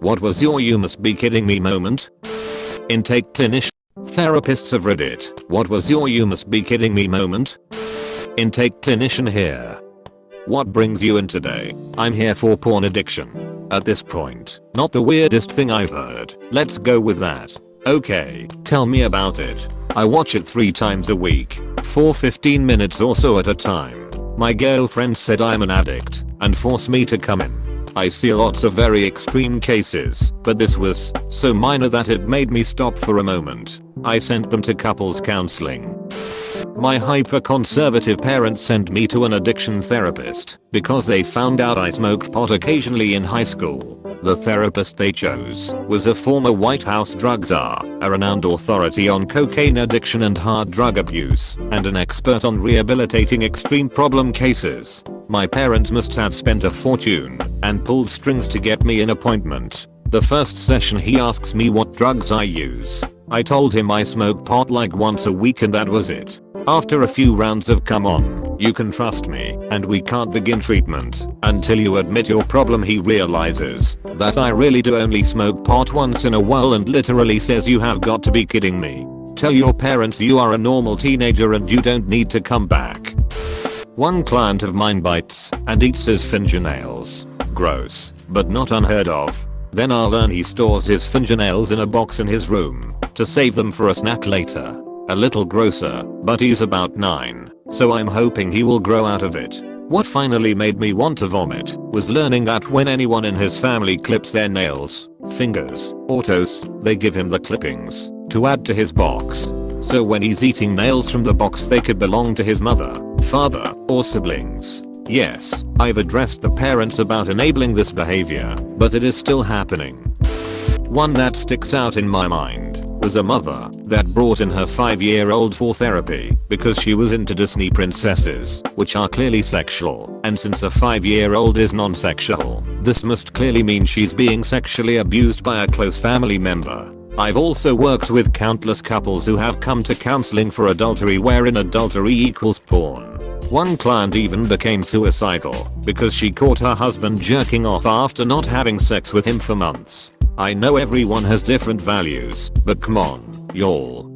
What was your "you must be kidding me" moment? Intake clinician. Therapists of Reddit. What was your "you must be kidding me" moment? Intake clinician here. What brings you in today? I'm here for porn addiction. At this point, not the weirdest thing I've heard. Let's go with that. Okay, tell me about it. I watch it 3 times a week, for 15 minutes or so at a time. My girlfriend said I'm an addict and forced me to come in. I see lots of very extreme cases, but this was so minor that it made me stop for a moment. I sent them to couples counseling. My hyper-conservative parents sent me to an addiction therapist because they found out I smoked pot occasionally in high school. The therapist they chose was a former White House drug czar, a renowned authority on cocaine addiction and hard drug abuse, and an expert on rehabilitating extreme problem cases. My parents must have spent a fortune and pulled strings to get me an appointment. The first session he asks me what drugs I use. I told him I smoke pot like once a week and that was it. After a few rounds of "come on, you can trust me and we can't begin treatment until you admit your problem," he realizes that I really do only smoke pot once in a while and literally says, "You have got to be kidding me. Tell your parents you are a normal teenager and you don't need to come back." One client of mine bites and eats his fingernails. Gross, but not unheard of. Then I'll learn he stores his fingernails in a box in his room to save them for a snack later. A little grosser, but he's about 9, so I'm hoping he will grow out of it. What finally made me want to vomit was learning that when anyone in his family clips their nails, fingers, or toes, they give him the clippings to add to his box. So when he's eating nails from the box, they could belong to his mother, father, or siblings. Yes, I've addressed the parents about enabling this behavior, but it is still happening. One that sticks out in my mind was a mother that brought in her 5-year-old for therapy because she was into Disney princesses, which are clearly sexual, and since a 5-year-old is non-sexual, this must clearly mean she's being sexually abused by a close family member. I've also worked with countless couples who have come to counseling for adultery wherein adultery equals porn. One client even became suicidal because she caught her husband jerking off after not having sex with him for months. I know everyone has different values, but come on, y'all.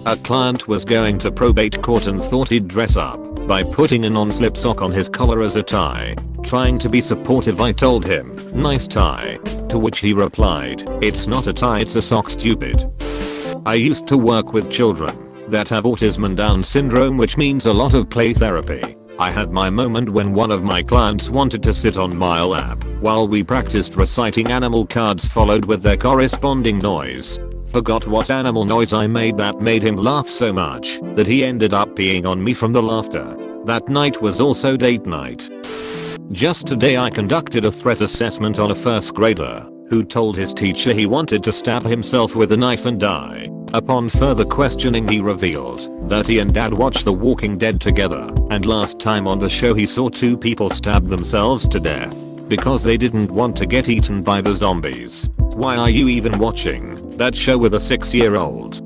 A client was going to probate court and thought he'd dress up by putting a non-slip sock on his collar as a tie. Trying to be supportive, I told him, "Nice tie." To which he replied, "It's not a tie, it's a sock, stupid." I used to work with children that have autism and Down syndrome, which means a lot of play therapy. I had my moment when one of my clients wanted to sit on my lap while we practiced reciting animal cards followed with their corresponding noise. Forgot what animal noise I made that made him laugh so much that he ended up peeing on me from the laughter. That night was also date night. Just today I conducted a threat assessment on a 1st grader who told his teacher he wanted to stab himself with a knife and die. Upon further questioning, he revealed that he and dad watched The Walking Dead together, and last time on the show he saw 2 people stab themselves to death because they didn't want to get eaten by the zombies. Why are you even watching that show with a 6-year-old?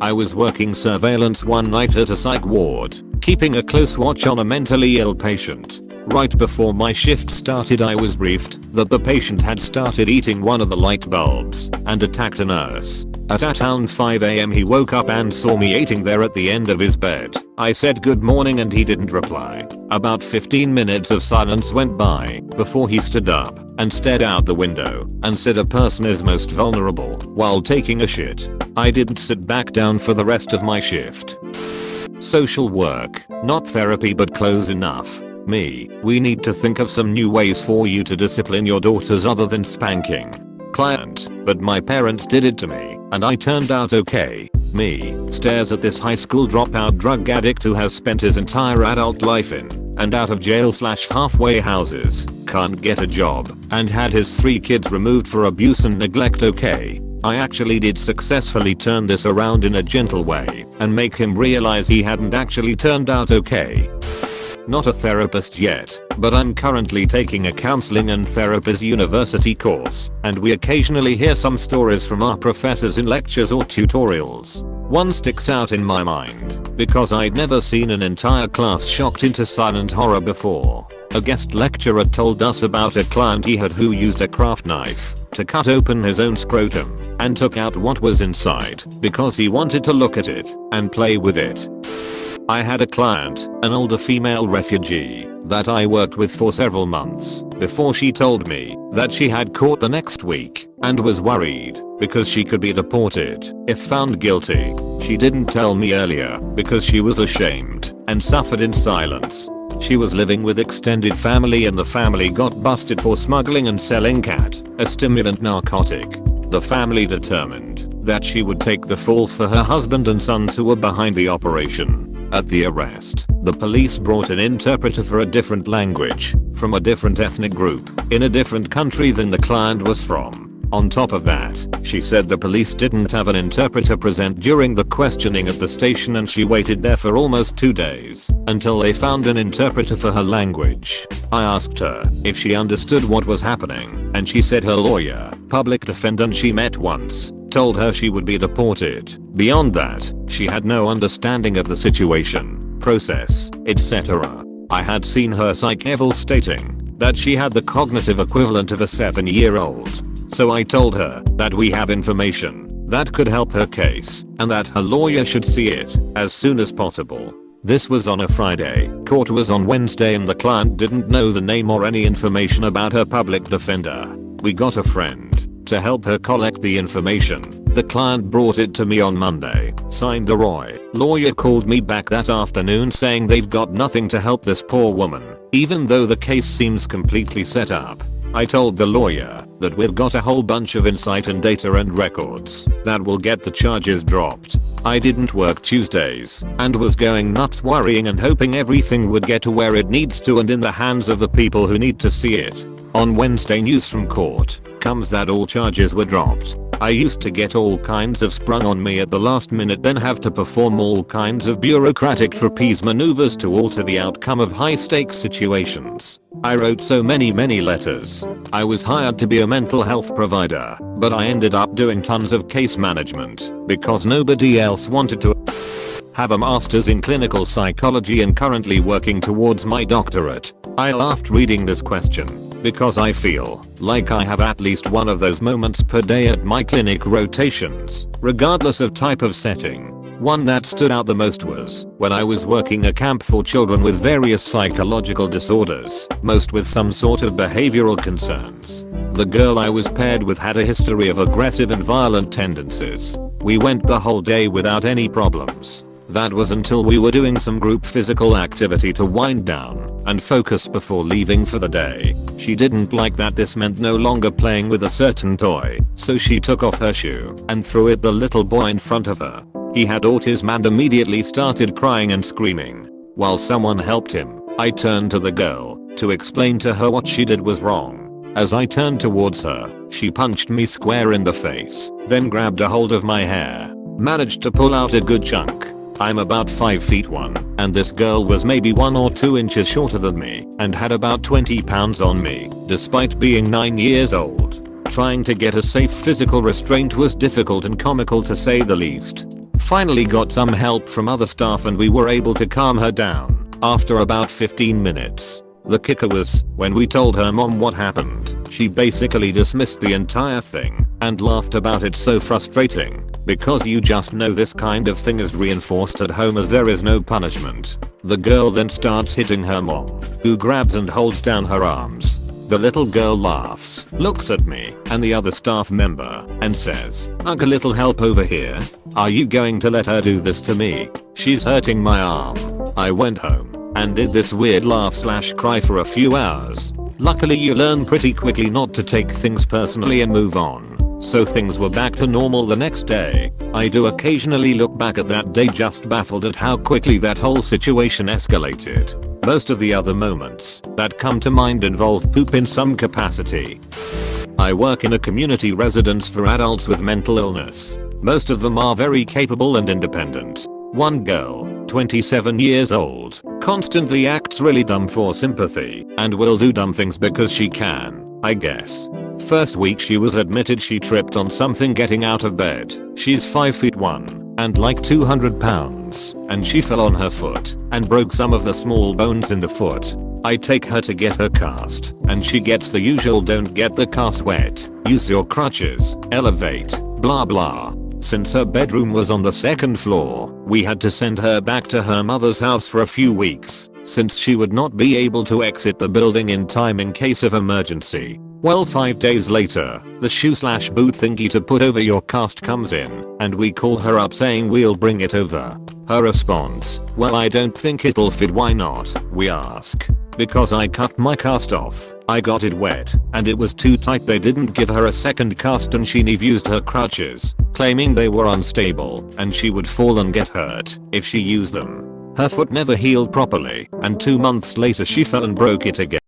I was working surveillance one night at a psych ward, keeping a close watch on a mentally ill patient. Right before my shift started, I was briefed that the patient had started eating one of the light bulbs and attacked a nurse. At around 5 AM he woke up and saw me eating there at the end of his bed. I said good morning and he didn't reply. About 15 minutes of silence went by before he stood up and stared out the window and said, "A person is most vulnerable while taking a shit." I didn't sit back down for the rest of my shift. Social work, not therapy, but close enough. Me, we need to think of some new ways for you to discipline your daughters other than spanking. Client, but my parents did it to me and I turned out okay. Me, stares at this high school dropout drug addict who has spent his entire adult life in and out of jail/halfway houses, can't get a job, and had his 3 kids removed for abuse and neglect. Okay, I actually did successfully turn this around in a gentle way and make him realize he hadn't actually turned out okay. Not a therapist yet, but I'm currently taking a counseling and therapy university course, and we occasionally hear some stories from our professors in lectures or tutorials. One sticks out in my mind because I'd never seen an entire class shocked into silent horror before. A guest lecturer told us about a client he had who used a craft knife to cut open his own scrotum and took out what was inside because he wanted to look at it and play with it. I had a client, an older female refugee, that I worked with for several months before she told me that she had court the next week and was worried because she could be deported if found guilty. She didn't tell me earlier because she was ashamed and suffered in silence. She was living with extended family and the family got busted for smuggling and selling cat, a stimulant narcotic. The family determined that she would take the fall for her husband and sons who were behind the operation. At the arrest, the police brought an interpreter for a different language, from a different ethnic group, in a different country than the client was from. On top of that, she said the police didn't have an interpreter present during the questioning at the station and she waited there for almost 2 days until they found an interpreter for her language. I asked her if she understood what was happening and she said her lawyer, public defendant she met once, told her she would be deported. Beyond that, she had no understanding of the situation, process, etc. I had seen her psych eval stating that she had the cognitive equivalent of a 7-year-old. So I told her that we have information that could help her case and that her lawyer should see it as soon as possible. This was on a Friday, court was on Wednesday and the client didn't know the name or any information about her public defender. We got a friend to help her collect the information. The client brought it to me on Monday, signed the Roy. Lawyer called me back that afternoon saying they've got nothing to help this poor woman, even though the case seems completely set up. I told the lawyer that we've got a whole bunch of insight and data and records that will get the charges dropped. I didn't work Tuesdays and was going nuts worrying and hoping everything would get to where it needs to and in the hands of the people who need to see it. On Wednesday news from court comes that all charges were dropped. I used to get all kinds of sprung on me at the last minute, then have to perform all kinds of bureaucratic trapeze maneuvers to alter the outcome of high stakes situations. I wrote so many letters. I was hired to be a mental health provider, but I ended up doing tons of case management because nobody else wanted to. Have a master's in clinical psychology and currently working towards my doctorate. I laughed reading this question because I feel like I have at least one of those moments per day at my clinic rotations, regardless of type of setting. One that stood out the most was when I was working a camp for children with various psychological disorders, most with some sort of behavioral concerns. The girl I was paired with had a history of aggressive and violent tendencies. We went the whole day without any problems. That was until we were doing some group physical activity to wind down and focus before leaving for the day. She didn't like that this meant no longer playing with a certain toy, so she took off her shoe and threw it the little boy in front of her. He had autism and immediately started crying and screaming. While someone helped him, I turned to the girl to explain to her what she did was wrong. As I turned towards her, she punched me square in the face, then grabbed a hold of my hair, managed to pull out a good chunk. I'm about 5'1" and this girl was maybe 1 or 2 inches shorter than me and had about 20 pounds on me, despite being 9 years old. Trying to get a safe physical restraint was difficult and comical to say the least. Finally got some help from other staff and we were able to calm her down after about 15 minutes. The kicker was when we told her mom what happened, she basically dismissed the entire thing and laughed about it. So frustrating because you just know this kind of thing is reinforced at home as there is no punishment. The girl then starts hitting her mom, who grabs and holds down her arms. The little girl laughs, looks at me and the other staff member and says, "Ugh, a little help over here. Are you going to let her do this to me? She's hurting my arm." I went home and did this weird laugh/cry for a few hours. Luckily you learn pretty quickly not to take things personally and move on. So things were back to normal the next day. I do occasionally look back at that day just baffled at how quickly that whole situation escalated. Most of the other moments that come to mind involve poop in some capacity. I work in a community residence for adults with mental illness. Most of them are very capable and independent. One girl, 27 years old, constantly acts really dumb for sympathy and will do dumb things because she can, I guess. First week she was admitted she tripped on something getting out of bed. She's 5'1" and like 200 pounds and she fell on her foot and broke some of the small bones in the foot. I take her to get her cast, and she gets the usual don't get the cast wet, use your crutches, elevate, blah blah. Since her bedroom was on the second floor, we had to send her back to her mother's house for a few weeks, since she would not be able to exit the building in time in case of emergency. Well, 5 days later, the shoe/boot thingy to put over your cast comes in, and we call her up saying we'll bring it over. Her response, well, I don't think it'll fit. Why not? We ask. Because I cut my cast off, I got it wet, and it was too tight. They didn't give her a second cast and she used her crutches, claiming they were unstable and she would fall and get hurt if she used them. Her foot never healed properly, and 2 months later she fell and broke it again.